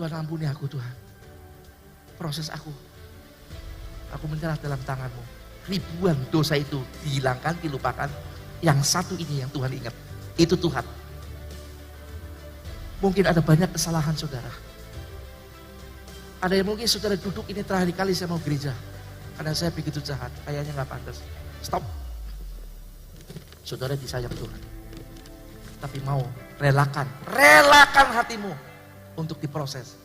Tuhan ampuni aku Tuhan. Proses aku. Aku menyerah dalam tangan-Mu. Ribuan dosa itu dihilangkan, dilupakan. Yang satu ini yang Tuhan ingat. Itu Tuhan. Mungkin ada banyak kesalahan saudara. Ada yang mungkin saudara duduk ini terakhir kali saya mau gereja. Karena saya begitu jahat. Kayaknya gak pantas. Stop. Saudara disayang Tuhan. Tapi mau relakan hatimu untuk diproses.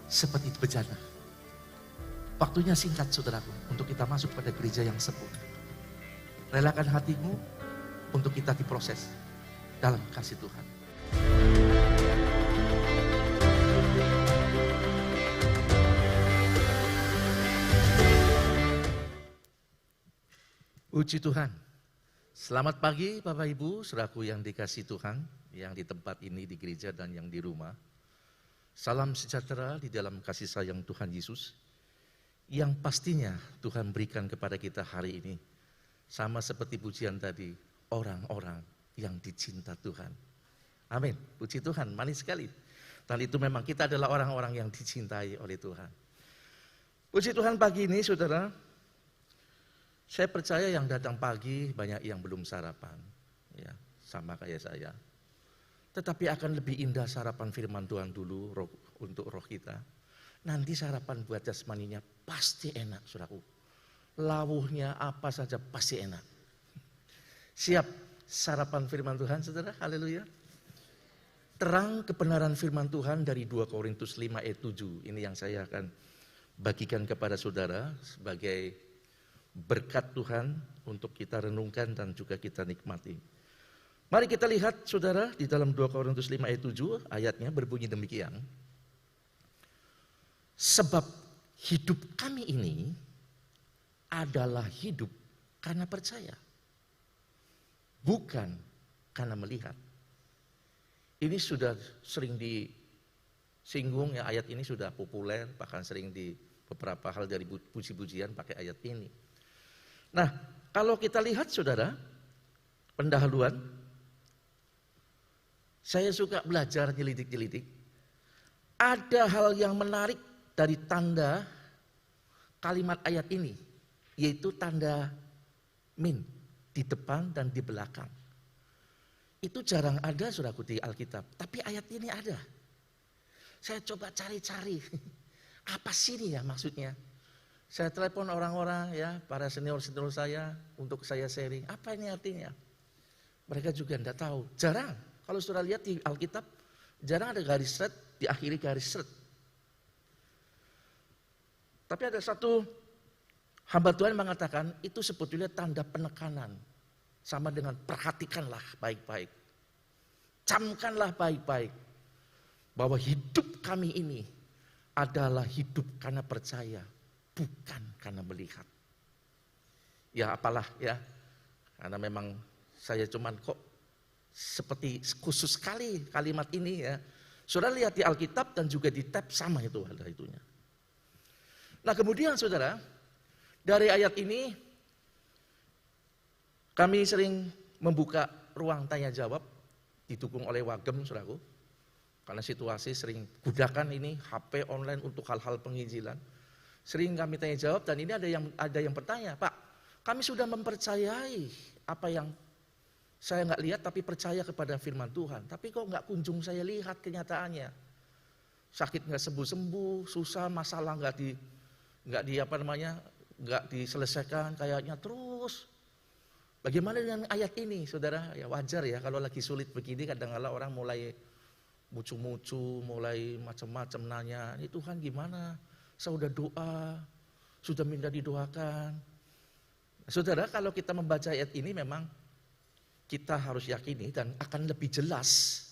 Seperti bejana. Waktunya singkat saudaraku, untuk kita masuk pada gereja yang sempurna. Relakan hatimu untuk kita diproses dalam kasih Tuhan. Puji Tuhan. Selamat pagi Bapak Ibu, saudaraku yang dikasih Tuhan, yang di tempat ini di gereja dan yang di rumah. Salam sejahtera di dalam kasih sayang Tuhan Yesus, yang pastinya Tuhan berikan kepada kita hari ini. Sama seperti pujian tadi, orang-orang yang dicinta Tuhan. Amin, puji Tuhan, manis sekali. Dan itu memang kita adalah orang-orang yang dicintai oleh Tuhan. Puji Tuhan pagi ini saudara, saya percaya yang datang pagi banyak yang belum sarapan, ya, sama kayak saya. Tetapi akan lebih indah sarapan firman Tuhan dulu untuk roh kita. Nanti sarapan buat jasmaninya pasti enak, saudaraku. Lawuhnya apa saja pasti enak. Siap sarapan firman Tuhan, saudara? Haleluya. Terang kebenaran firman Tuhan dari 2 Korintus 5 ayat 7. Ini yang saya akan bagikan kepada saudara sebagai berkat Tuhan untuk kita renungkan dan juga kita nikmati. Mari kita lihat saudara di dalam 2 Korintus 5 ayat 7 ayatnya berbunyi demikian. Sebab hidup kami ini adalah hidup karena percaya. Bukan karena melihat. Ini sudah sering disinggung ya, ayat ini sudah populer, bahkan sering di beberapa hal dari puji-pujian pakai ayat ini. Nah, kalau kita lihat saudara, pendahuluan, saya suka belajar nyelidik-nyelidik. Ada hal yang menarik dari tanda kalimat ayat ini, yaitu tanda min di depan dan di belakang. Itu jarang ada saudaraku di Alkitab, tapi ayat ini ada. Saya coba cari-cari, apa sih ini ya maksudnya? Saya telepon orang-orang ya, para senior-senior saya untuk saya sharing, apa ini artinya? Mereka juga tidak tahu, jarang. Kalau saudara lihat di Alkitab, jarang ada garis red, diakhiri garis red. Tapi ada satu hamba Tuhan mengatakan, itu sebetulnya tanda penekanan. Sama dengan perhatikanlah baik-baik. Camkanlah baik-baik. Bahwa hidup kami ini adalah hidup karena percaya, bukan karena melihat. Ya apalah ya, karena memang saya cuman kok seperti khusus sekali kalimat ini ya. Saudara lihat di Alkitab dan juga di tab sama itu ada itunya. Nah kemudian saudara, dari ayat ini kami sering membuka ruang tanya jawab, didukung oleh Wagem saudaraku. Karena situasi sering gudakan ini HP online untuk hal-hal penginjilan. Sering kami tanya jawab dan ini ada yang bertanya, Pak, kami sudah mempercayai apa yang saya nggak lihat tapi percaya kepada firman Tuhan. Tapi kok nggak kunjung saya lihat kenyataannya. Sakit nggak sembuh-sembuh, susah, masalah nggak diselesaikan kayaknya terus. Bagaimana dengan ayat ini, saudara? Ya wajar ya kalau lagi sulit begini kadang-kadang orang mulai mucu-mucu, mulai macam-macam nanya, ini Tuhan gimana? Saya sudah doa, sudah minta didoakan. Saudara, kalau kita membaca ayat ini memang kita harus yakini dan akan lebih jelas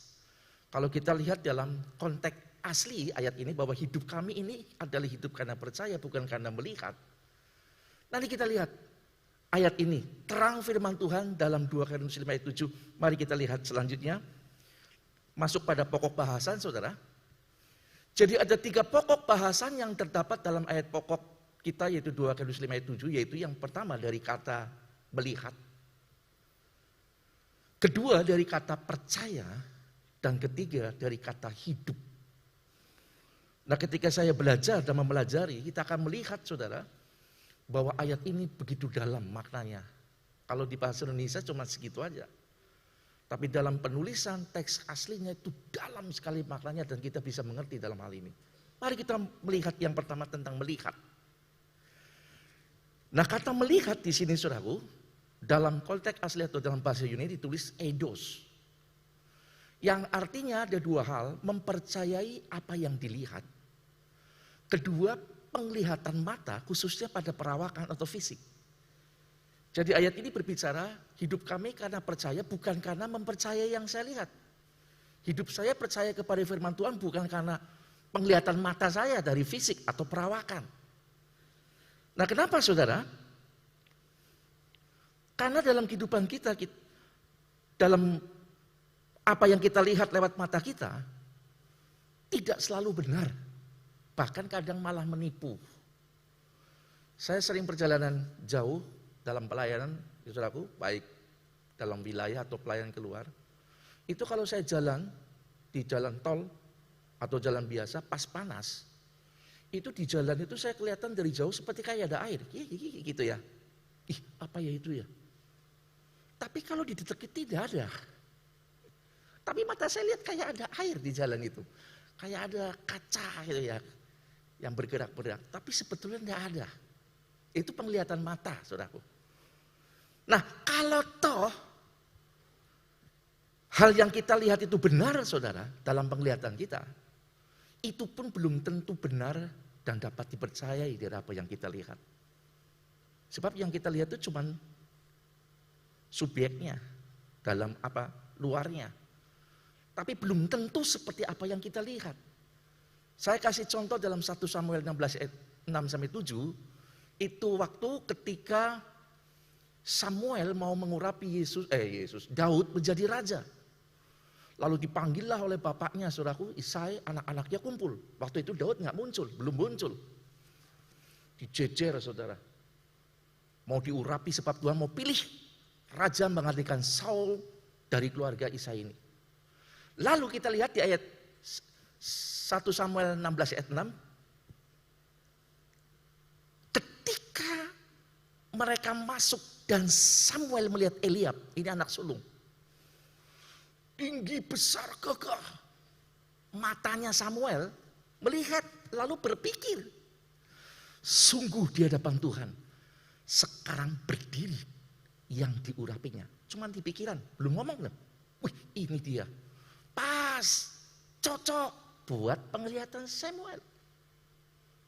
kalau kita lihat dalam konteks asli ayat ini bahwa hidup kami ini adalah hidup karena percaya bukan karena melihat. Nanti kita lihat ayat ini, terang firman Tuhan dalam 2 Korintus 5 ayat 7. Mari kita lihat selanjutnya. Masuk pada pokok bahasan saudara. Jadi ada 3 pokok bahasan yang terdapat dalam ayat pokok kita yaitu 2 Korintus 5 ayat 7. Yaitu yang pertama dari kata melihat. Kedua dari kata percaya. Dan ketiga dari kata hidup. Nah, ketika saya belajar dan mempelajari, kita akan melihat saudara, bahwa ayat ini begitu dalam maknanya. Kalau di bahasa Indonesia cuma segitu aja. Tapi dalam penulisan teks aslinya itu dalam sekali maknanya dan kita bisa mengerti dalam hal ini. Mari kita melihat yang pertama tentang melihat. Nah, kata melihat di sini saudaraku, dalam konteks asli atau dalam bahasa Yunani ditulis eidos. Yang artinya ada dua hal, mempercayai apa yang dilihat. Kedua, penglihatan mata khususnya pada perawakan atau fisik. Jadi ayat ini berbicara hidup kami karena percaya bukan karena mempercayai yang saya lihat. Hidup saya percaya kepada firman Tuhan bukan karena penglihatan mata saya dari fisik atau perawakan. Nah, kenapa saudara? Karena dalam kehidupan kita dalam apa yang kita lihat lewat mata kita tidak selalu benar. Bahkan kadang malah menipu. Saya sering perjalanan jauh dalam pelayanan, saudaraku, baik dalam wilayah atau pelayanan keluar. Itu kalau saya jalan di jalan tol atau jalan biasa pas panas, itu di jalan itu saya kelihatan dari jauh seperti kayak ada air, gitu ya. Ih, apa ya itu ya? Tapi kalau didetekin tidak ada. Tapi mata saya lihat kayak ada air di jalan itu. Kayak ada kaca gitu ya, yang bergerak-gerak. Tapi sebetulnya tidak ada. Itu penglihatan mata, saudaraku. Nah, kalau toh hal yang kita lihat itu benar, saudara, dalam penglihatan kita, itu pun belum tentu benar dan dapat dipercayai dari apa yang kita lihat. Sebab yang kita lihat itu cuma subjeknya, dalam apa luarnya. Tapi belum tentu seperti apa yang kita lihat. Saya kasih contoh dalam 1 Samuel 16 ayat 6-7, itu waktu ketika Samuel mau mengurapi Daud menjadi raja. Lalu dipanggillah oleh bapaknya, saudaraku, Isai, anak-anaknya kumpul. Waktu itu Daud nggak muncul, belum muncul. Dijejer, saudara. Mau diurapi sebab Tuhan mau pilih raja menggantikan Saul dari keluarga Isai ini. Lalu kita lihat di ayat 1 Samuel 16 ayat 6. Ketika mereka masuk dan Samuel melihat Eliab, ini anak sulung. Tinggi, besar, gagah. Matanya Samuel melihat lalu berpikir, sungguh di hadapan Tuhan sekarang berdiri yang diurapinya. Cuman di pikiran, belum ngomong loh. Wih, ini dia. Pas, cocok buat penglihatan Samuel.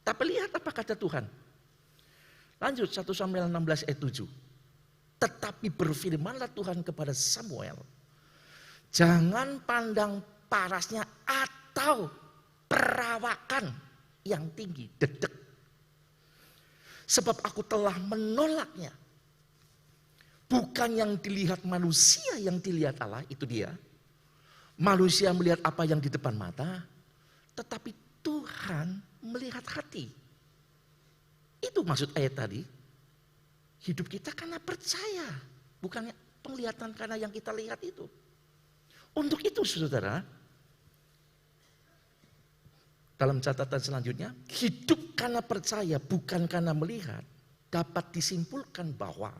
Tapi lihat apa kata Tuhan. Lanjut 1 Samuel 16 ayat 7. Tetapi berfirmanlah Tuhan kepada Samuel, jangan pandang parasnya atau perawakan yang tinggi, dedek. Sebab aku telah menolaknya. Bukan yang dilihat manusia yang dilihat Allah, itu dia. Manusia melihat apa yang di depan mata, tetapi Tuhan melihat hati. Itu maksud ayat tadi. Hidup kita karena percaya, bukan penglihatan karena yang kita lihat itu. Untuk itu saudara, dalam catatan selanjutnya, hidup karena percaya bukan karena melihat, dapat disimpulkan bahwa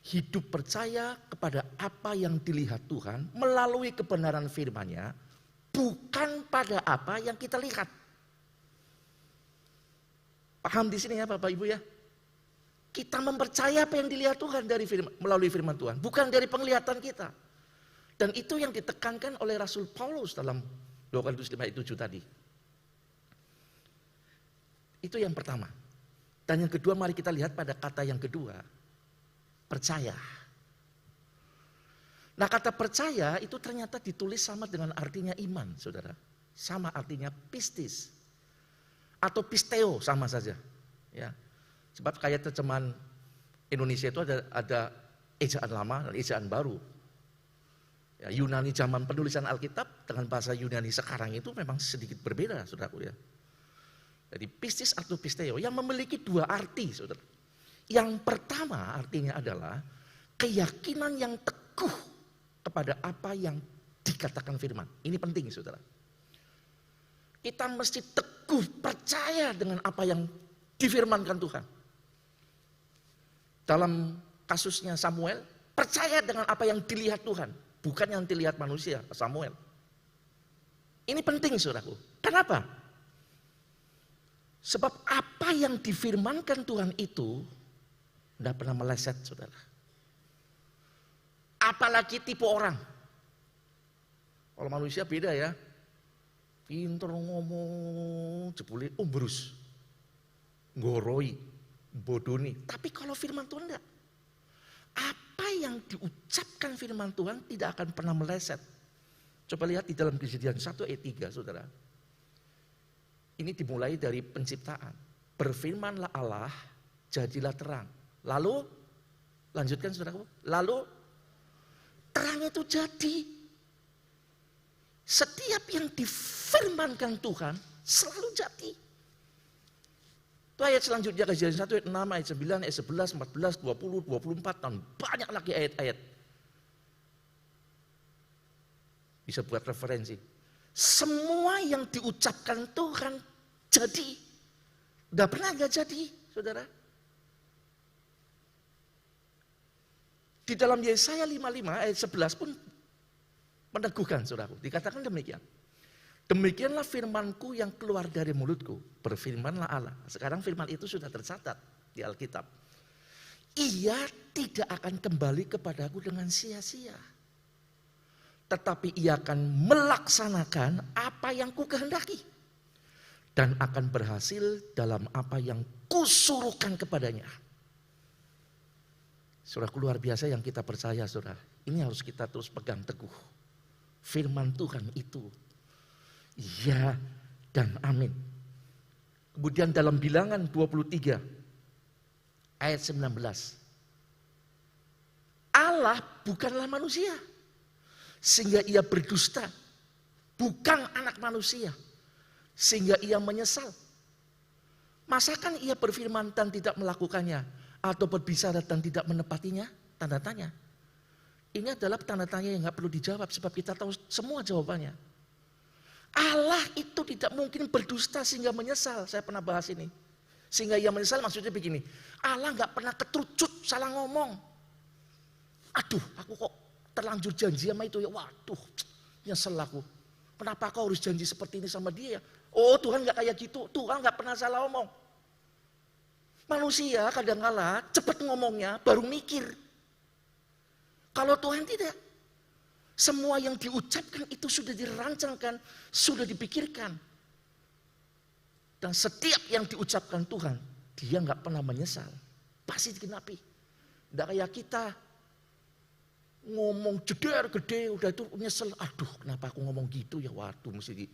hidup percaya kepada apa yang dilihat Tuhan melalui kebenaran firman-Nya, bukan pada apa yang kita lihat. Paham di sini ya Bapak Ibu ya? Kita mempercaya apa yang dilihat Tuhan melalui firman Tuhan, bukan dari penglihatan kita. Dan itu yang ditekankan oleh Rasul Paulus dalam 2 Korintus 5 ayat 7 tadi. Itu yang pertama. Dan yang kedua, mari kita lihat pada kata yang kedua, percaya. Nah, kata percaya itu ternyata ditulis sama dengan artinya iman, saudara. Sama artinya pistis atau pisteo, sama saja. Ya. Sebab kayak terjemahan Indonesia itu ada ejaan lama dan ejaan baru. Ya, Yunani zaman penulisan Alkitab dengan bahasa Yunani sekarang itu memang sedikit berbeda, saudaraku ya. Jadi pistis atau pisteo yang memiliki dua arti, saudara. Yang pertama artinya adalah keyakinan yang teguh kepada apa yang dikatakan firman. Ini penting, saudara. Kita mesti teguh percaya dengan apa yang difirmankan Tuhan. Dalam kasusnya Samuel, percaya dengan apa yang dilihat Tuhan, bukan yang dilihat manusia, Samuel. Ini penting saudaraku. Kenapa? Sebab apa yang difirmankan Tuhan itu tidak pernah meleset, saudara. Apalagi tipe orang. Kalau manusia beda ya. Pinter ngomong, jebule umbrus. Ngoroi, bodoni. Tapi kalau firman Tuhan enggak. Apa yang diucapkan firman Tuhan tidak akan pernah meleset. Coba lihat di dalam Kejadian 1 ayat 3, saudara. Ini dimulai dari penciptaan. Berfirmanlah Allah, jadilah terang. Lalu, lanjutkan saudaraku. Lalu, terang itu jadi. Setiap yang difirmankan Tuhan, selalu jadi. Itu ayat selanjutnya, Kejadian 1 ayat 6, ayat 9, ayat 11, 14, 20, 24, dan banyak lagi ayat-ayat. Bisa buat referensi. Semua yang diucapkan Tuhan jadi. Tidak pernah nggak jadi, saudara. Di dalam Yesaya 55 ayat 11 pun meneguhkan, saudaraku. Dikatakan demikian. Demikianlah firmanku yang keluar dari mulutku. Berfirmanlah Allah. Sekarang firman itu sudah tercatat di Alkitab. Ia tidak akan kembali kepadaku dengan sia-sia. Tetapi ia akan melaksanakan apa yang kukehendaki. Dan akan berhasil dalam apa yang kusuruhkan kepadanya. Saudara, luar biasa yang kita percaya, saudara. Ini harus kita terus pegang teguh. Firman Tuhan itu. Ya dan amin. Kemudian dalam Bilangan 23 ayat 19. Allah bukanlah manusia. Sehingga ia berdusta, bukan anak manusia, sehingga ia menyesal. Masakan ia berfirman dan tidak melakukannya, atau berbicara dan tidak menepatinya? Tanda tanya. Ini adalah tanda tanya yang gak perlu dijawab, sebab kita tahu semua jawabannya. Allah itu tidak mungkin berdusta sehingga menyesal. Saya pernah bahas ini. Sehingga ia menyesal maksudnya begini, Allah gak pernah keterucut salah ngomong. Aduh, aku kok terlanjur janji sama itu ya, waduh, nyesel aku. Kenapa kau harus janji seperti ini sama dia? Oh, Tuhan gak kayak gitu, Tuhan gak pernah salah ngomong. Manusia kadang-kala cepat ngomongnya, baru mikir. Kalau Tuhan tidak. Semua yang diucapkan itu sudah dirancangkan, sudah dipikirkan. Dan setiap yang diucapkan Tuhan, dia gak pernah menyesal. Pasti digenapi. Tidak kayak kita. Ngomong jeder gede udah itu nyesel, aduh kenapa aku ngomong gitu ya, waduh mesti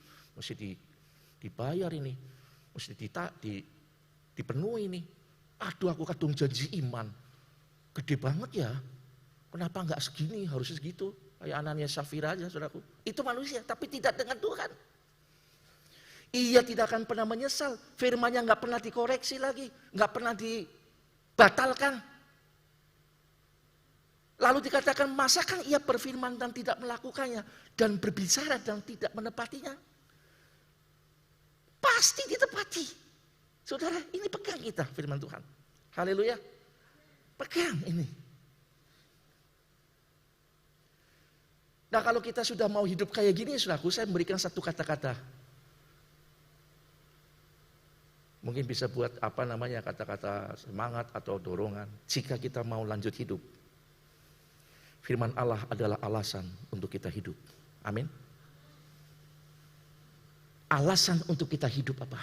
dibayar ini, mesti dipenuhi ini, aduh aku kadung janji iman gede banget ya, kenapa nggak segini, harusnya segitu, kayak Anania Safira aja saudaraku. Itu manusia tapi tidak dengan Tuhan. Ia tidak akan pernah menyesal, firman-Nya nggak pernah dikoreksi lagi, nggak pernah dibatalkan. Lalu dikatakan, masakan ia berfirman dan tidak melakukannya, dan berbicara dan tidak menepatinya? Pasti ditepati. Saudara, ini pegang kita firman Tuhan. Haleluya. Pegang ini. Nah, kalau kita sudah mau hidup kayak gini, saudaraku, saya memberikan satu kata-kata. Mungkin bisa buat kata-kata semangat atau dorongan. Jika kita mau lanjut hidup. Firman Allah adalah alasan untuk kita hidup. Amin. Alasan untuk kita hidup apa?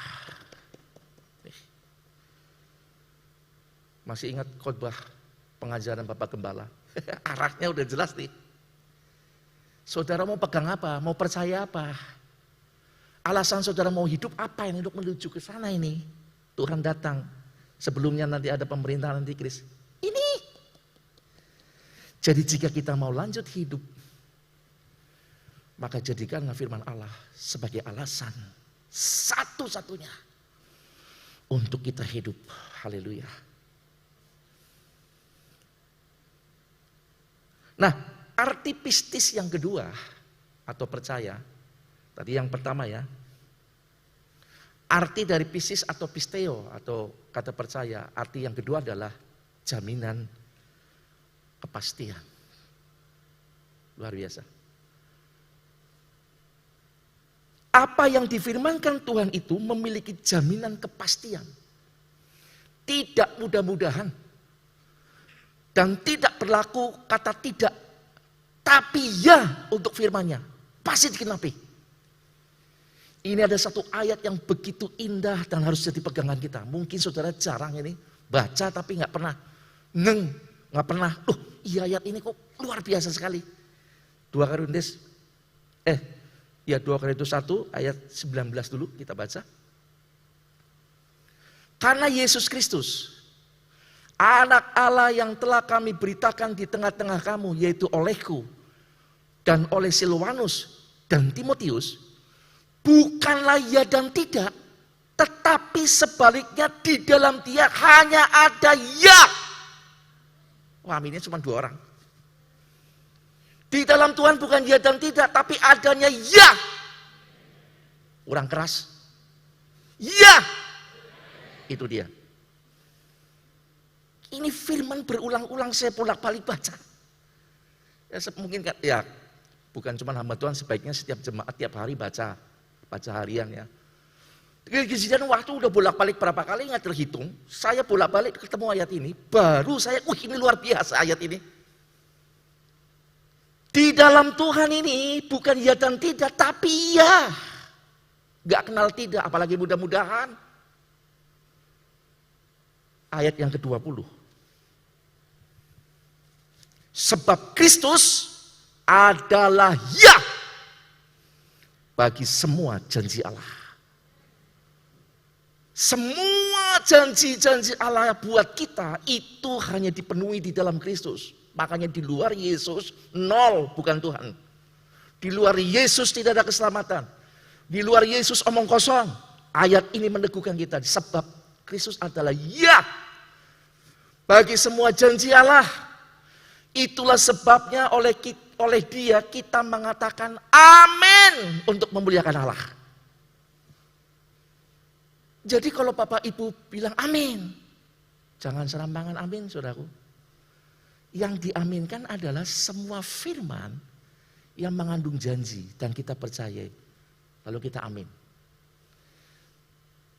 Masih ingat khotbah pengajaran Bapak Gembala? Arahnya udah jelas nih. Saudara mau pegang apa? Mau percaya apa? Alasan saudara mau hidup apa yang untuk menuju ke sana ini? Tuhan datang. Sebelumnya nanti ada pemerintahan Antikris. Ini. Jadi jika kita mau lanjut hidup, maka jadikanlah firman Allah sebagai alasan satu-satunya untuk kita hidup. Haleluya. Nah, arti pistis yang kedua atau percaya, tadi yang pertama ya, Arti dari pistis atau pisteo atau kata percaya, arti yang kedua adalah jaminan kepastian. Luar biasa. Apa yang difirmankan Tuhan itu memiliki jaminan kepastian. Tidak mudah-mudahan. Dan tidak berlaku kata tidak. Tapi ya untuk firman-Nya. Pasti dikenapi. Ini ada satu ayat yang begitu indah dan harus jadi pegangan kita. Mungkin saudara jarang ini baca tapi nggak pernah nggak pernah. Iya ayat ini kok luar biasa sekali. 2 Korintus 1 ayat 19 dulu kita baca. Karena Yesus Kristus, anak Allah yang telah kami beritakan di tengah-tengah kamu, yaitu olehku dan oleh Silwanus dan Timotius, bukanlah ya dan tidak, tetapi sebaliknya di dalam dia hanya ada ya. Wah, aminnya cuma 2 orang. Di dalam Tuhan bukan ya dan tidak, tapi adanya ya. Kurang keras. Ya. Itu dia. Ini firman berulang-ulang saya bolak-balik baca. Ya, mungkin ya bukan cuma hamba Tuhan, sebaiknya setiap jemaat tiap hari baca harian ya. Kejadian waktu udah bolak-balik berapa kali nggak terhitung. Saya bolak-balik ketemu ayat ini, baru saya, ini luar biasa ayat ini. Di dalam Tuhan ini bukan ya dan tidak, tapi ya. Gak kenal tidak, apalagi mudah-mudahan. Ayat yang ke-20. Sebab Kristus adalah ya bagi semua janji Allah. Semua janji-janji Allah buat kita itu hanya dipenuhi di dalam Kristus. Makanya di luar Yesus, nol, bukan Tuhan. Di luar Yesus tidak ada keselamatan. Di luar Yesus omong kosong. Ayat ini meneguhkan kita. Sebab Kristus adalah ya. Bagi semua janji Allah. Itulah sebabnya oleh dia kita mengatakan amin. Untuk memuliakan Allah. Jadi kalau Bapak Ibu bilang amin. Jangan serampangan amin, saudaraku. Yang diaminkan adalah semua firman yang mengandung janji dan kita percaya. Lalu kita amin.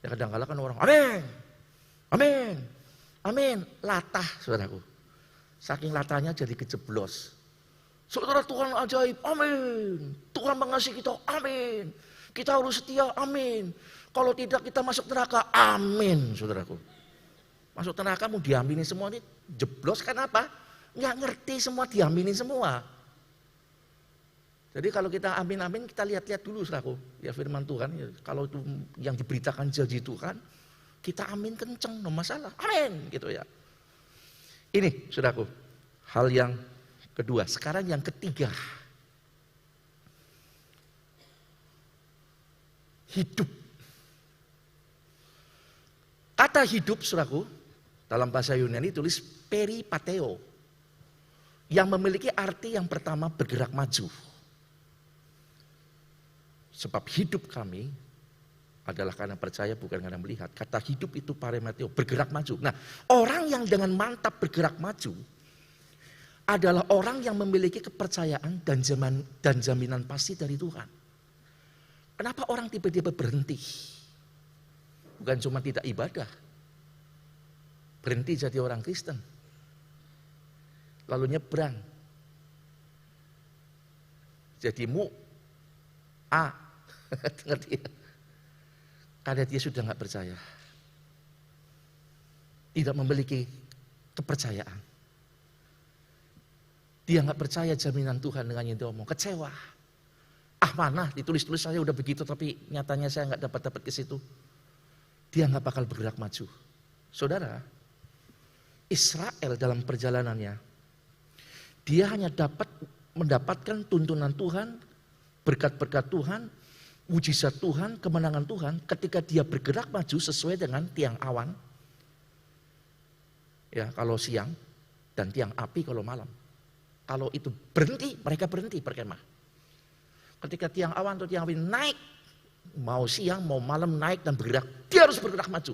Ya kadang-kadang kan orang amin, amin, amin. Latah saudaraku. Saking latahnya jadi kejeblos. Saudara Tuhan ajaib, amin. Tuhan mengasihi kita, amin. Kita harus setia, amin. Kalau tidak kita masuk neraka, amin saudaraku. Masuk neraka mau diaminin semua ini jeblos kan apa? Nggak ngerti semua, diaminin semua. Jadi kalau kita amin-amin, kita lihat-lihat dulu saudaraku. Ya firman Tuhan, ya, kalau itu yang diberitakan janji Tuhan, kita amin kenceng, no masalah. Amin, gitu ya. Ini saudaraku, hal yang kedua. Sekarang yang ketiga. Hidup. Kata hidup saudaraku, dalam bahasa Yunani tulis peripateo. Yang memiliki arti yang pertama bergerak maju. Sebab hidup kami adalah karena percaya bukan karena melihat. Kata hidup itu parameteo, bergerak maju. Nah, orang yang dengan mantap bergerak maju adalah orang yang memiliki kepercayaan dan jaminan pasti dari Tuhan. Kenapa orang tiba-tiba berhenti? Bukan cuma tidak ibadah. Berhenti jadi orang Kristen. Lalu nyebrang. Jadi ngerti ya? Karena dia sudah nggak percaya. Tidak memiliki kepercayaan. Dia nggak percaya jaminan Tuhan dengan yang dia omong. Kecewa. Mana ditulis-tulis saya udah begitu tapi nyatanya saya nggak dapat ke situ. Dia nggak bakal bergerak maju. Saudara, Israel dalam perjalanannya dia hanya dapat mendapatkan tuntunan Tuhan, berkat-berkat Tuhan, mujizat Tuhan, kemenangan Tuhan ketika dia bergerak maju sesuai dengan tiang awan. Ya, kalau siang dan tiang api kalau malam. Kalau itu berhenti, mereka berhenti berkemah. Ketika tiang awan atau tiang api naik Mau siang, mau malam naik dan bergerak. Dia harus bergerak maju.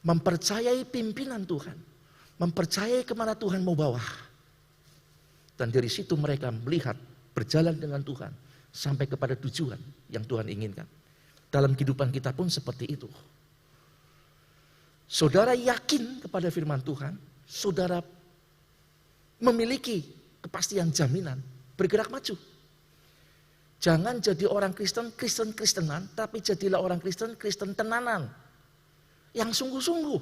Mempercayai pimpinan Tuhan. Mempercayai kemana Tuhan mau bawa. Dan dari situ mereka melihat berjalan dengan Tuhan. Sampai kepada tujuan yang Tuhan inginkan. Dalam kehidupan kita pun seperti itu. Saudara yakin kepada firman Tuhan. Saudara memiliki kepastian jaminan. Bergerak maju. Jangan jadi orang Kristen, Kristen-Kristenan. Tapi jadilah orang Kristen, Kristen tenanan. Yang sungguh-sungguh.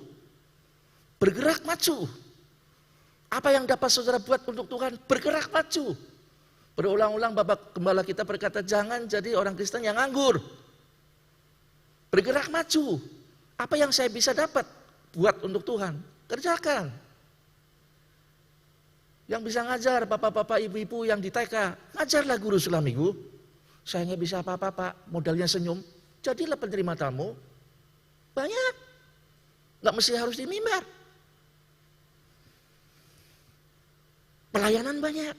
Bergerak maju. Apa yang dapat saudara buat untuk Tuhan? Bergerak maju. Berulang-ulang Bapak Gembala kita berkata, jangan jadi orang Kristen yang nganggur. Bergerak maju. Apa yang saya bisa dapat buat untuk Tuhan? Kerjakan. Yang bisa ngajar bapak-bapak, ibu-ibu yang di TK, ngajarlah guru sekolah minggu. Saya nggak bisa apa-apa Pak, modalnya senyum. Jadilah penerima tamu. Banyak. Nggak mesti harus di mimbar. Pelayanan banyak.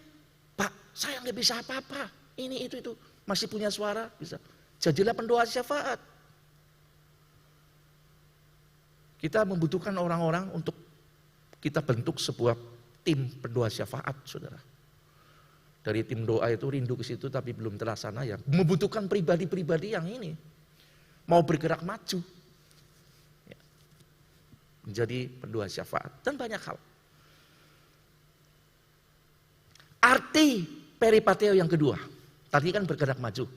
Pak, saya nggak bisa apa-apa. Ini, itu. Masih punya suara, bisa. Jadilah pendoa syafaat. Kita membutuhkan orang-orang untuk kita bentuk sebuah tim pendoa syafaat, saudara. Dari tim doa itu rindu ke situ tapi belum terlaksana ya. Membutuhkan pribadi-pribadi yang ini. Mau bergerak maju. Ya. Menjadi pendoa syafaat. Dan banyak hal. Arti peripateo yang kedua. Tadi kan bergerak maju.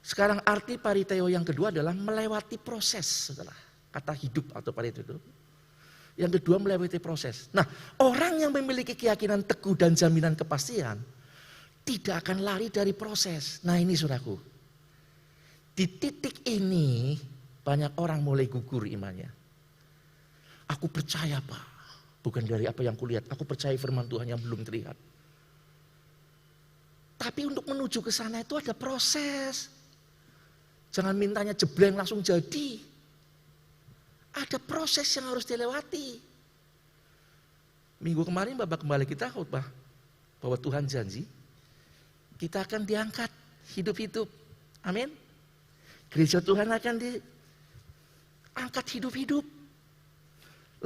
Sekarang arti pariteo yang kedua adalah melewati proses, saudara. Kata hidup atau pariteo itu. Yang kedua melewati proses. Nah, orang yang memiliki keyakinan teguh dan jaminan kepastian tidak akan lari dari proses. Nah ini saudaraku. Di titik ini banyak orang mulai gugur imannya. Aku percaya Pak. Bukan dari apa yang kulihat. Aku percaya firman Tuhan yang belum terlihat. Tapi untuk menuju ke sana itu ada proses. Jangan mintanya jebleng langsung jadi. Ada proses yang harus dilewati. Minggu kemarin Bapak Gembala kita khotbah bahwa Tuhan janji kita akan diangkat hidup-hidup. Amin. Gereja Tuhan akan diangkat hidup-hidup.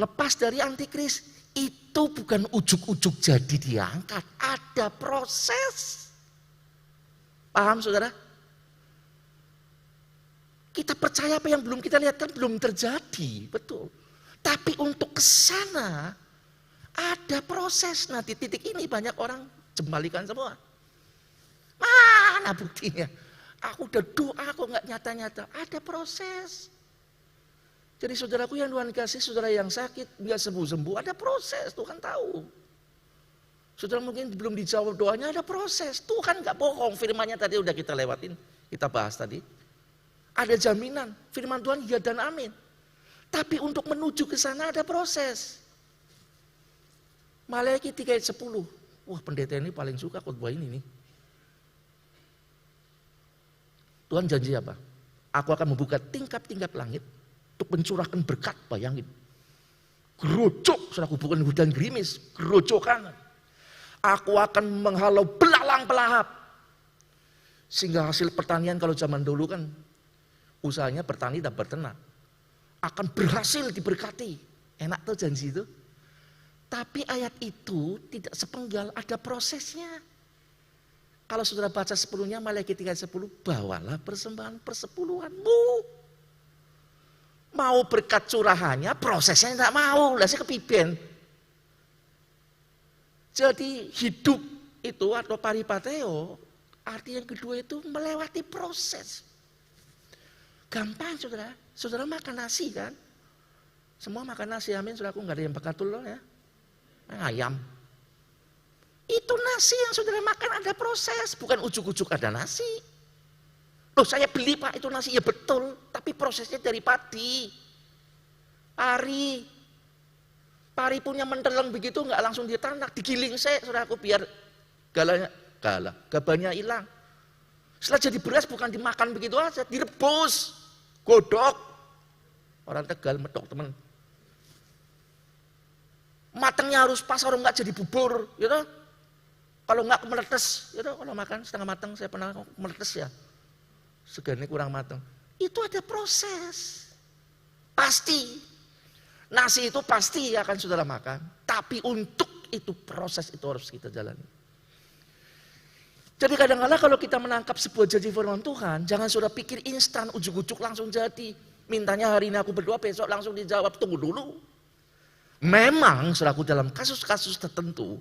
Lepas dari antikris. Itu bukan ujuk-ujuk jadi diangkat. Ada proses. Paham saudara? Kita percaya apa yang belum kita lihat kan belum terjadi, betul. Tapi untuk ke sana ada proses. Nah di titik ini banyak orang jembalikan semua. Mana buktinya? Aku udah doa kok nggak nyata-nyata. Ada proses. Jadi saudaraku yang Tuhan kasih, saudara yang sakit nggak sembuh-sembuh, ada proses. Tuhan tahu. Saudara mungkin belum dijawab doanya, ada proses. Tuhan nggak bohong. Firman-Nya tadi udah kita lewatin, kita bahas tadi. Ada jaminan, firman Tuhan ya dan amin. Tapi untuk menuju ke sana ada proses. Maleakhi 3 ayat 10. Wah pendeta ini paling suka khotbah ini nih. Tuhan janji apa? Aku akan membuka tingkap-tingkap langit untuk mencurahkan berkat, bayangin. Gerojok, saudara bukan hujan gerimis, gerojokan. Aku akan menghalau belalang pelahap. Sehingga hasil pertanian kalau zaman dulu kan usahanya bertani dan berternak akan berhasil diberkati. Enak tuh janji itu. Tapi ayat itu tidak sepenggal, ada prosesnya. Kalau saudara baca 10-nya Maleakhi 3:10, bawalah persembahan persepuluhanmu. Mau berkat curahannya, prosesnya tidak mau, lah saya kepiben. Jadi hidup itu atau paripateo, arti yang kedua itu melewati proses. Gampang saudara, saudara makan nasi kan? Semua makan nasi, amin, saudaraku nggak ada yang bekatul loh ya. Ayam. Itu nasi yang saudara makan ada proses, bukan ujuk-ujuk ada nasi. Loh saya beli Pak itu nasi, ya betul, tapi prosesnya dari padi. Pari punya menteleng begitu nggak langsung ditanak, digiling saudaraku biar gabahnya hilang. Setelah jadi beras bukan dimakan begitu aja, direbus, godok. Orang Tegal medok teman. Matangnya harus pas, orang nggak jadi bubur, gitu. Kalau nggak meletes, gitu. Kalau makan setengah matang saya pernah meletes ya. Segarnya kurang matang. Itu ada proses. Pasti. Nasi itu pasti akan saudara makan. Tapi untuk itu proses itu harus kita jalani. Jadi kadang-kadang kalau kita menangkap sebuah janji firman Tuhan, jangan saudara pikir instan, ujuk-ujuk langsung jadi. Mintanya hari ini aku berdoa, besok langsung dijawab, tunggu dulu. Memang saudaraku dalam kasus-kasus tertentu,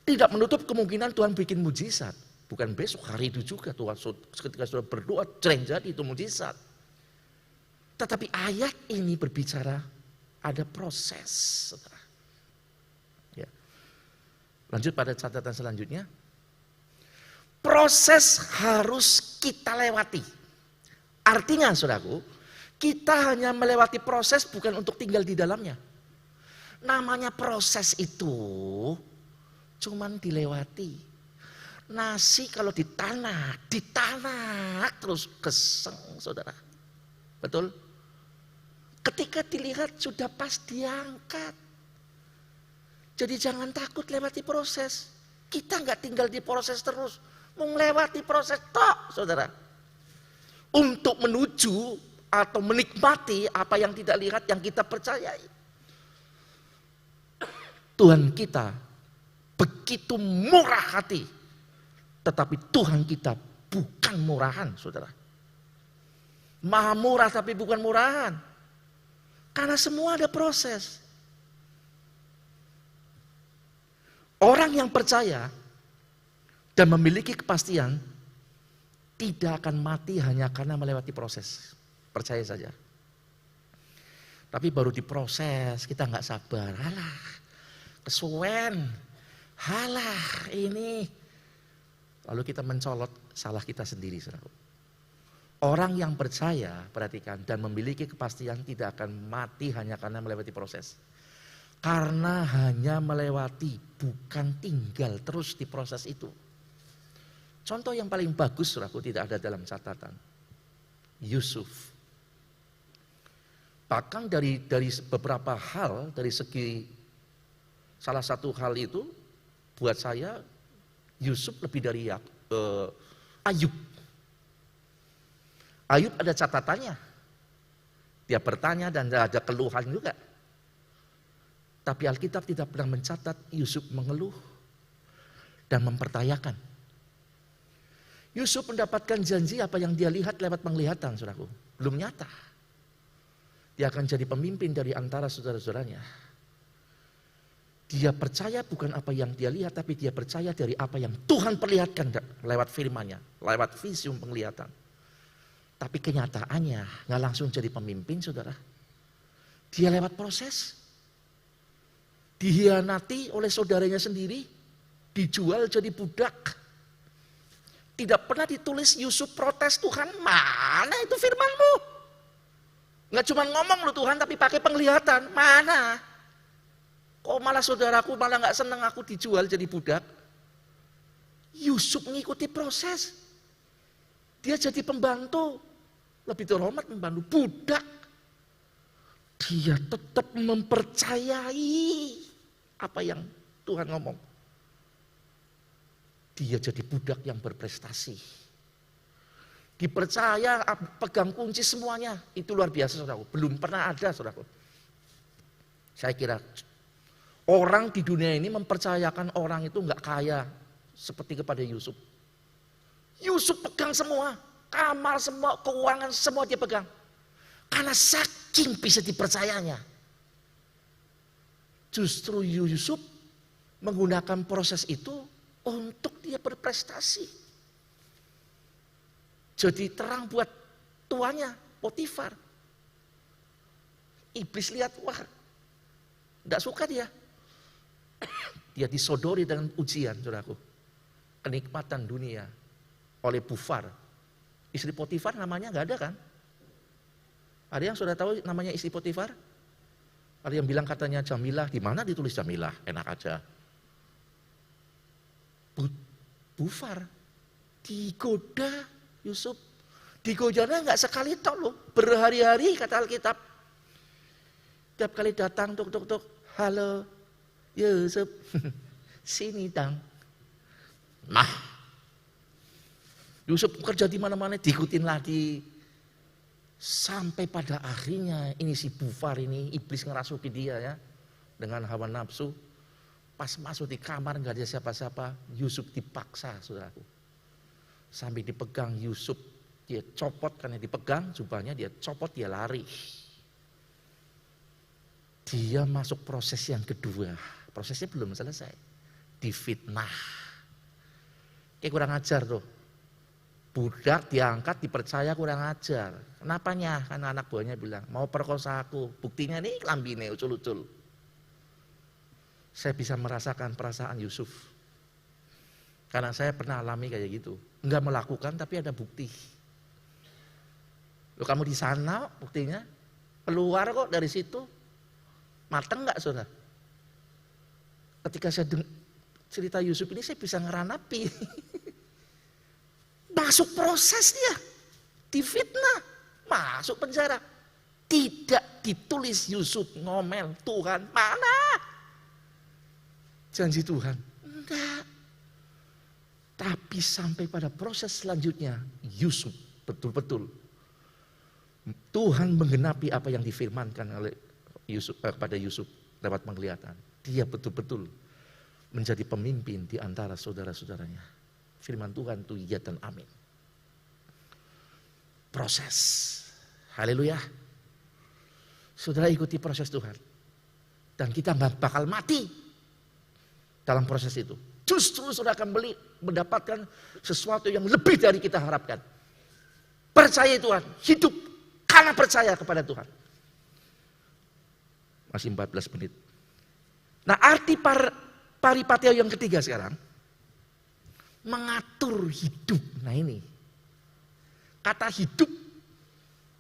tidak menutup kemungkinan Tuhan bikin mujizat. Bukan besok, hari itu juga Tuhan ketika saudara berdoa, cereng jadi itu mujizat. Tetapi ayat ini berbicara ada proses. Saudara. Ya. Lanjut pada catatan selanjutnya. Proses harus kita lewati. Artinya saudaraku, kita hanya melewati proses bukan untuk tinggal di dalamnya. Namanya proses itu cuman dilewati. Nasi kalau ditanak terus geseng saudara. Betul? Ketika dilihat sudah pas diangkat. Jadi jangan takut lewati proses. Kita nggak tinggal di proses terus. Melewati proses tok saudara. Untuk menuju atau menikmati apa yang tidak lihat yang kita percayai. Tuhan kita begitu murah hati. Tetapi Tuhan kita bukan murahan saudara. Maha murah tapi bukan murahan. Karena semua ada proses. Orang yang percaya dan memiliki kepastian tidak akan mati hanya karena melewati proses. Percaya saja. Tapi baru diproses kita nggak sabar. Halah, kesuwen. Halah ini. Lalu kita mencolot salah kita sendiri. Saudara. Orang yang percaya, perhatikan, dan memiliki kepastian tidak akan mati hanya karena melewati proses. Karena hanya melewati, bukan tinggal terus di proses itu. Contoh yang paling bagus, saudaraku, tidak ada dalam catatan. Yusuf. Bahkan dari beberapa hal, dari segi salah satu hal itu, buat saya, Yusuf lebih dari Ayub. Ayub ada catatannya. Dia bertanya dan ada keluhan juga. Tapi Alkitab tidak pernah mencatat Yusuf mengeluh dan mempertanyakan. Yusuf mendapatkan janji apa yang dia lihat lewat penglihatan, saudaraku. Belum nyata. Dia akan jadi pemimpin dari antara saudara-saudaranya. Dia percaya bukan apa yang dia lihat, tapi dia percaya dari apa yang Tuhan perlihatkan lewat firman-Nya, lewat visium penglihatan. Tapi kenyataannya nggak langsung jadi pemimpin, saudara. Dia lewat proses. Dihianati oleh saudaranya sendiri, dijual jadi budak. Tidak pernah ditulis Yusuf protes, Tuhan mana itu firman-Mu? Nggak cuma ngomong loh Tuhan, tapi pakai penglihatan, mana? Kok malah saudaraku malah nggak senang aku dijual jadi budak? Yusuf mengikuti proses. Dia jadi pembantu, lebih terhormat membantu budak. Dia tetap mempercayai apa yang Tuhan ngomong. Dia jadi budak yang berprestasi. Dipercaya pegang kunci semuanya. Itu luar biasa saudaraku. Belum pernah ada saudaraku. Saya kira orang di dunia ini mempercayakan orang itu nggak kaya seperti kepada Yusuf. Yusuf pegang semua. Kamar semua, keuangan semua dia pegang. Karena saking bisa dipercayanya. Justru Yusuf menggunakan proses itu untuk dia berprestasi. Jadi terang buat tuannya, Potifar. Iblis lihat, wah, tidak suka dia. Dia disodori dengan ujian, saudaraku. Kenikmatan dunia oleh Pufar. Istri Potifar namanya nggak ada kan? Ada yang sudah tahu namanya istri Potifar? Ada yang bilang katanya Jamilah, di mana ditulis Jamilah? Enak aja. Pufar digoda Yusuf. Digodanya nggak sekali tok loh, berhari-hari kata Alkitab. Tiap kali datang tuk, halo Yusuf, sini dang. Nah, Yusuf kerja di mana-mana, diikutin lagi. Sampai pada akhirnya ini si Bufar ini, iblis ngerasuki dia ya. Dengan hawa nafsu. Pas masuk di kamar nggak ada siapa-siapa, Yusuf dipaksa, saudaraku. Sampai dipegang Yusuf, dia copot karena dipegang, jubahnya dia copot, dia lari. Dia masuk proses yang kedua. Prosesnya belum selesai. Difitnah. Kayak kurang ajar tuh. Budak diangkat, dipercaya kurang ajar. Kenapanya? Karena anak buahnya bilang, mau perkosa aku. Buktinya nih kelambine ucul-ucul. Saya bisa merasakan perasaan Yusuf. Karena saya pernah alami kayak gitu. Enggak melakukan tapi ada bukti. Loh, kamu di sana buktinya. Keluar kok dari situ. Mateng enggak saudara? Ketika saya cerita Yusuf ini saya bisa ngeranapi. Masuk proses dia, difitnah, masuk penjara. Tidak ditulis Yusuf ngomel, Tuhan mana janji Tuhan? Enggak. Tapi sampai pada proses selanjutnya, Yusuf betul-betul Tuhan menggenapi apa yang difirmankan oleh Yusuf kepada Yusuf lewat penglihatan. Dia betul-betul menjadi pemimpin di antara saudara-saudaranya. Firman Tuhan itu iya dan amin. Proses. Haleluya. Saudara ikuti proses Tuhan. Dan kita bakal mati dalam proses itu. Justru saudara akan mendapatkan sesuatu yang lebih dari kita harapkan. Percaya Tuhan, hidup karena percaya kepada Tuhan. Masih 14 menit. Nah, arti paripateo yang ketiga sekarang. Mengatur hidup. Nah ini. Kata hidup.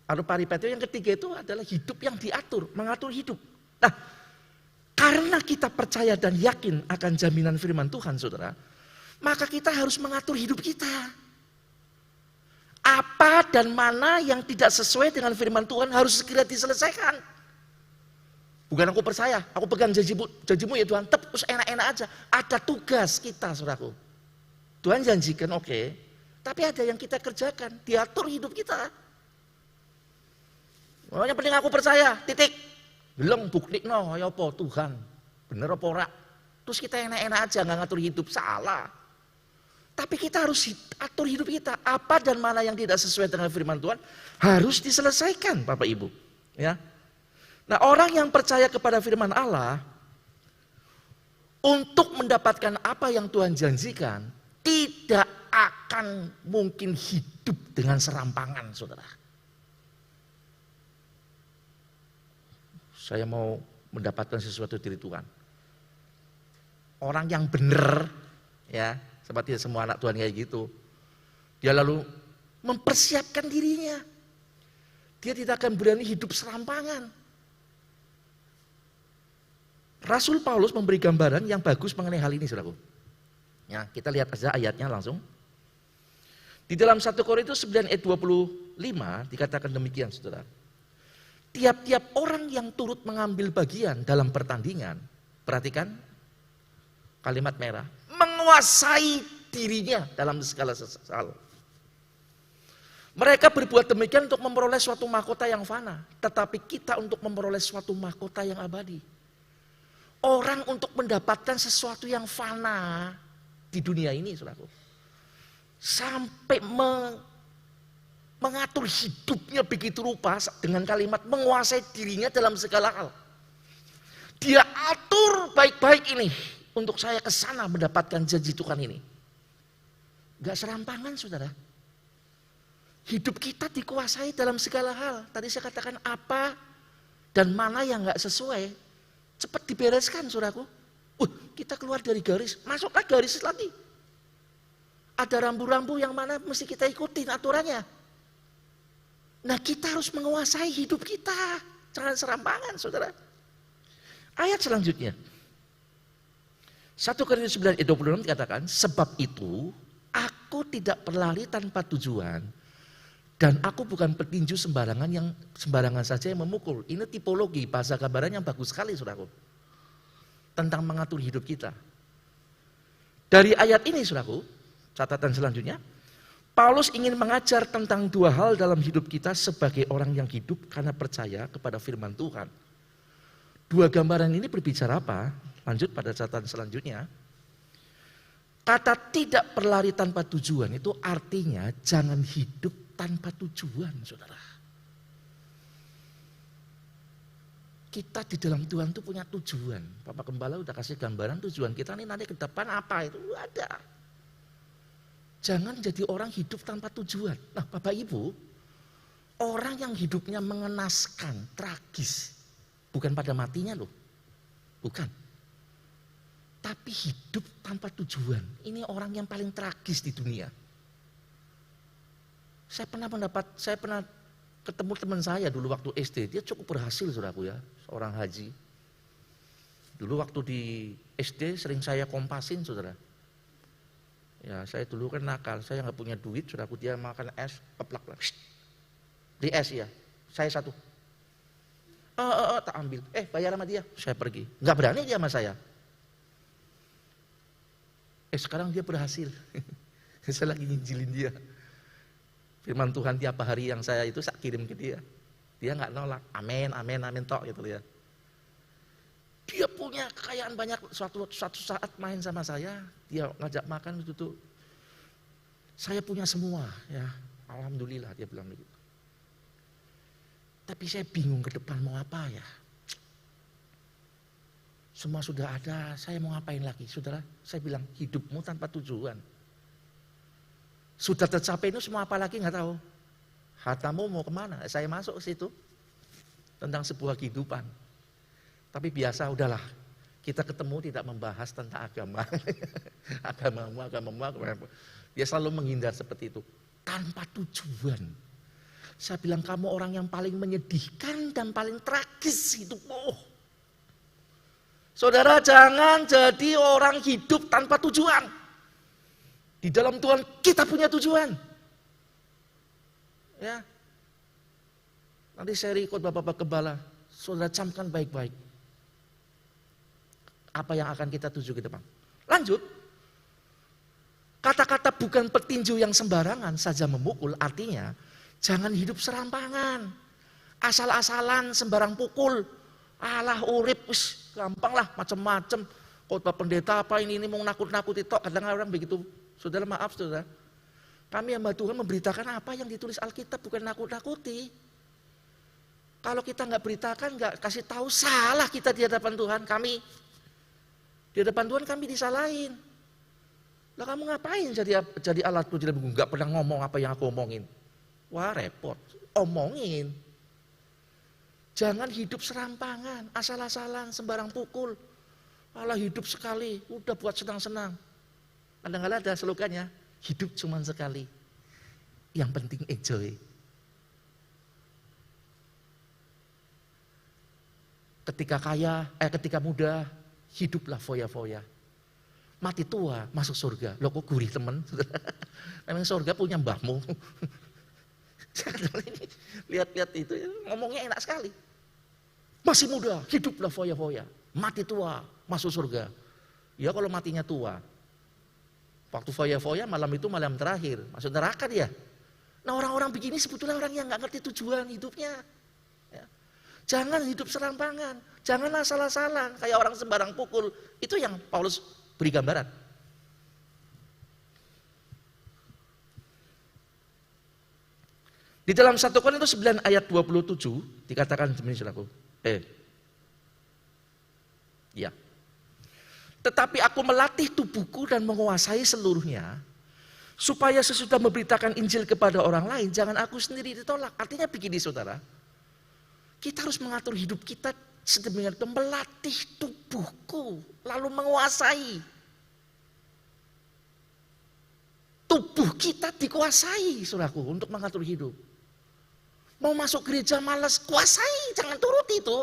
Atau paripateo yang ketiga itu adalah hidup yang diatur. Mengatur hidup. Nah, karena kita percaya dan yakin akan jaminan firman Tuhan, saudara. Maka kita harus mengatur hidup kita. Apa dan mana yang tidak sesuai dengan firman Tuhan harus segera diselesaikan. Bukan aku percaya, aku pegang janjimu ya Tuhan, terus enak-enak aja. Ada tugas kita, saudaraku. Tuhan janjikan oke, tapi ada yang kita kerjakan, diatur hidup kita. Pokoknya penting aku percaya, titik. Belum bukti no, ya apa Tuhan, bener apa ora. Terus kita enak-enak aja nggak ngatur hidup, salah. Tapi kita harus atur hidup kita. Apa dan mana yang tidak sesuai dengan firman Tuhan harus diselesaikan, Bapak Ibu. Ya. Nah, orang yang percaya kepada firman Allah untuk mendapatkan apa yang Tuhan janjikan, tidak akan mungkin hidup dengan serampangan, saudara. Saya mau mendapatkan sesuatu dari Tuhan. Orang yang benar, ya, seperti semua anak Tuhan kayak gitu. Dia lalu mempersiapkan dirinya. Dia tidak akan berani hidup serampangan. Rasul Paulus memberi gambaran yang bagus mengenai hal ini, saudaraku. Ya, kita lihat aja ayatnya langsung. Di dalam 1 Korintus 9 ayat 25 dikatakan demikian, saudara. Tiap-tiap orang yang turut mengambil bagian dalam pertandingan, perhatikan kalimat merah, menguasai dirinya dalam segala hal. Mereka berbuat demikian untuk memperoleh suatu mahkota yang fana, tetapi kita untuk memperoleh suatu mahkota yang abadi. Orang untuk mendapatkan sesuatu yang fana di dunia ini, saudaraku, sampai mengatur hidupnya begitu rupa dengan kalimat menguasai dirinya dalam segala hal. Dia atur baik-baik ini untuk saya ke sana mendapatkan janji Tuhan ini. Gak serampangan, saudara. Hidup kita dikuasai dalam segala hal. Tadi saya katakan apa dan mana yang gak sesuai, cepat dibereskan, saudaraku. Kita keluar dari garis, masuklah garis lagi. Ada rambu-rambu yang mana mesti kita ikutin aturannya. Nah, kita harus menguasai hidup kita. Jangan serampangan, saudara. Ayat selanjutnya. 1 Korintus 9 ayat 26 dikatakan, sebab itu aku tidak berlari tanpa tujuan dan aku bukan petinju sembarangan saja yang memukul. Ini tipologi bahasa gambaran yang bagus sekali, saudaraku. Tentang mengatur hidup kita. Dari ayat ini, saudaraku, catatan selanjutnya, Paulus ingin mengajar tentang dua hal dalam hidup kita sebagai orang yang hidup karena percaya kepada firman Tuhan. Dua gambaran ini berbicara apa? Lanjut pada catatan selanjutnya. Kata tidak berlari tanpa tujuan itu artinya jangan hidup tanpa tujuan, saudara. Kita di dalam Tuhan itu punya tujuan. Bapak Gembala udah kasih gambaran tujuan kita nih nanti ke depan apa itu ada. Jangan jadi orang hidup tanpa tujuan. Nah Bapak Ibu, orang yang hidupnya mengenaskan, tragis, bukan pada matinya loh, bukan. Tapi hidup tanpa tujuan, ini orang yang paling tragis di dunia. Saya pernah ketemu teman saya dulu waktu SD, dia cukup berhasil saudaraku ya, seorang haji. Dulu waktu di SD sering saya kompasin saudara. Ya saya dulu kan nakal, saya nggak punya duit, saudaraku dia makan es, keplak, di es ya, saya satu. Tak ambil, bayar sama dia, saya pergi. Nggak berani dia sama saya. Sekarang dia berhasil, saya lagi nginjilin dia. Firman Tuhan tiap hari yang saya itu saya kirim ke dia. Dia nggak nolak, amin, amin, amin tok gitu ya. Dia punya kekayaan banyak, suatu saat main sama saya, dia ngajak makan itu tuh. Saya punya semua ya, alhamdulillah dia bilang begitu. Tapi saya bingung ke depan mau apa ya. Semua sudah ada, saya mau ngapain lagi? Saudara, saya bilang hidupmu tanpa tujuan. Sudah tercapai itu semua apa lagi nggak tahu. Hartamu mau kemana? Saya masuk ke situ tentang sebuah kehidupan. Tapi biasa udahlah, kita ketemu tidak membahas tentang agama. agamamu. Dia selalu menghindar seperti itu. Tanpa tujuan. Saya bilang kamu orang yang paling menyedihkan dan paling tragis hidupmu. Saudara jangan jadi orang hidup tanpa tujuan. Di dalam Tuhan kita punya tujuan. Ya. Nanti saya ikut Bapak Gembala. Saudara camkan baik-baik. Apa yang akan kita tuju ke depan. Lanjut. Kata-kata bukan petinju yang sembarangan saja memukul. Artinya jangan hidup serampangan. Asal-asalan sembarang pukul. Alah urip, gampang lah macam-macam. Khotbah pendeta apa ini mau nakut-nakuti tok. Kadang-kadang orang begitu. Saudara maaf saudara. Kami hamba Tuhan memberitakan apa yang ditulis Alkitab bukan nakut-nakuti. Kalau kita nggak beritakan, nggak kasih tahu salah kita di hadapan Tuhan. Di hadapan Tuhan kami disalahin. Lah kamu ngapain jadi alat tuh nggak pernah ngomong apa yang aku omongin. Wah repot, omongin. Jangan hidup serampangan, asal-asalan, sembarang pukul. Malah hidup sekali, udah buat senang-senang. Kadang-kadang ada slogannya, hidup cuma sekali. Yang penting enjoy. Ketika muda, hiduplah foya-foya. Mati tua, masuk surga. Loh kok gurih temen? Memang surga punya mbahmu. Lihat-lihat itu, ngomongnya enak sekali. Masih muda, hiduplah foya-foya. Mati tua, masuk surga. Ya kalau matinya tua. Waktu foya-foya malam itu malam terakhir. Masuk neraka dia. Nah orang-orang begini sebetulnya orang yang gak ngerti tujuan hidupnya. Ya. Jangan hidup serampangan. Jangan asal-asalan. Kayak orang sembarang pukul. Itu yang Paulus beri gambaran. Di dalam 1 Korintus 9 ayat 27 dikatakan demikian saudaraku. Ya. Tetapi aku melatih tubuhku dan menguasai seluruhnya supaya sesudah memberitakan Injil kepada orang lain jangan aku sendiri ditolak. Artinya begini saudara. Kita harus mengatur hidup kita sedemikian rupa, melatih tubuhku lalu menguasai. Tubuh kita dikuasai saudaraku untuk mengatur hidup. Mau masuk gereja malas, kuasai, jangan turuti itu.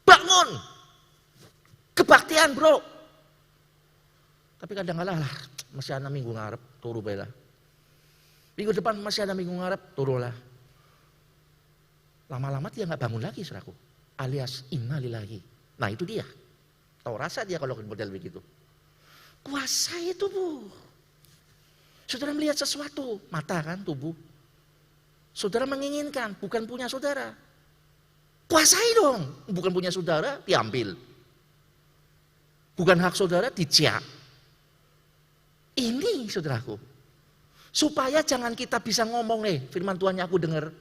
Bangun. Kebaktian bro. Tapi kadang-kadang lah, masih ada minggu ngarep, turu bela. Minggu depan masih ada minggu ngarep, turu lah. Lama-lama dia nggak bangun lagi saudaraku. Alias innalillahi. Nah itu dia. Tahu rasa dia kalau model begitu. Kuasai tubuh. Saudara melihat sesuatu, mata kan, tubuh. Saudara menginginkan, bukan punya saudara. Kuasai dong, bukan punya saudara, diambil. Bukan hak saudara, dicek. Ini saudaraku. Supaya jangan kita bisa ngomong firman Tuhannya aku dengar.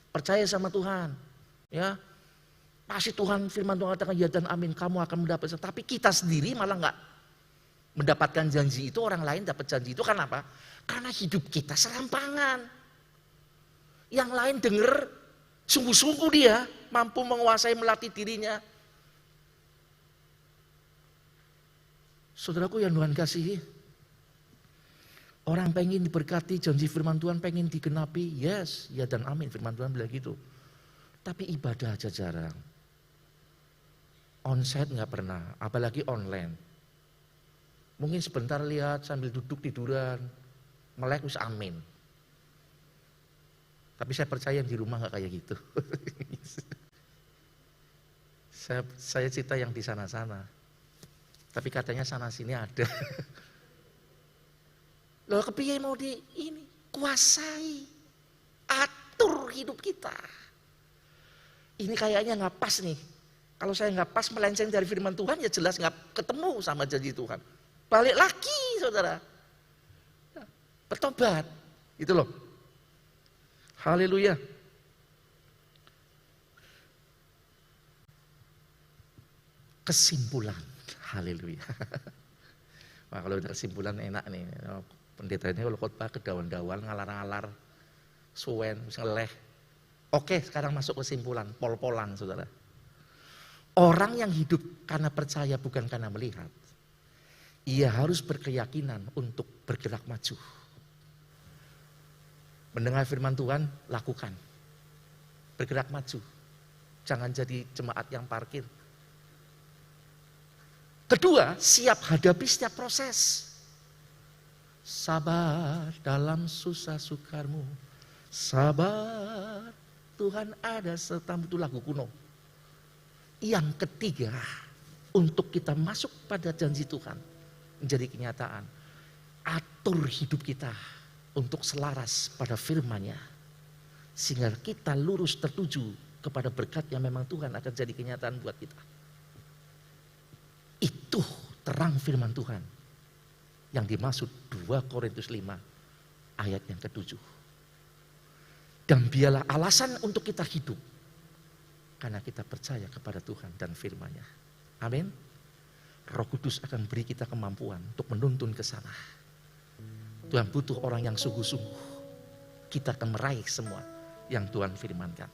Percaya sama Tuhan. Ya, pasti Tuhan firman Tuhan katakan ya dan amin, kamu akan mendapatkan. Tapi kita sendiri malah enggak mendapatkan janji itu, orang lain dapat janji itu. Karena apa? Karena hidup kita serampangan. Yang lain dengar, sungguh-sungguh dia mampu menguasai, melatih dirinya. Saudaraku yang Tuhan kasihi, orang pengen diberkati, janji firman Tuhan pengen digenapi, yes, ya dan amin, firman Tuhan bilang gitu. Tapi ibadah aja jarang. Onsite nggak pernah, apalagi online. Mungkin sebentar lihat sambil duduk tiduran, melek wis amin. Tapi saya percaya di rumah nggak kayak gitu. saya cerita yang di sana-sana. Tapi katanya sana sini ada. Loh kepiye mau di ini? Kuasai. Atur hidup kita. Ini kayaknya nggak pas nih. Kalau saya nggak pas melenceng dari firman Tuhan ya jelas nggak ketemu sama janji Tuhan. Balik lagi saudara. Bertobat. Gitu loh. Haleluya. Kesimpulan. Haleluya. Wah, kalau udah kesimpulan enak nih. Pendetanya kalau khotbah kedawan-dawan, ngalar-ngalar, suwen, ngeleh. Oke, sekarang masuk kesimpulan, pol-polan saudara. Orang yang hidup karena percaya bukan karena melihat, ia harus berkeyakinan untuk bergerak maju. Mendengar firman Tuhan, lakukan. Bergerak maju. Jangan jadi jemaat yang parkir. Kedua, siap hadapi setiap proses. Sabar dalam susah sukarmu. Sabar, Tuhan ada sertamu. Itu lagu kuno. Yang ketiga, untuk kita masuk pada janji Tuhan, menjadi kenyataan. Atur hidup kita untuk selaras pada firman-Nya. Sehingga kita lurus tertuju kepada berkat yang memang Tuhan akan jadi kenyataan buat kita. Itu terang firman Tuhan yang dimaksud 2 Korintus 5 ayat yang ke-7. Dan biarlah alasan untuk kita hidup karena kita percaya kepada Tuhan dan firman-Nya. Amin. Roh Kudus akan beri kita kemampuan untuk menuntun ke sana. Tuhan butuh orang yang sungguh-sungguh. Kita akan meraih semua yang Tuhan firmankan.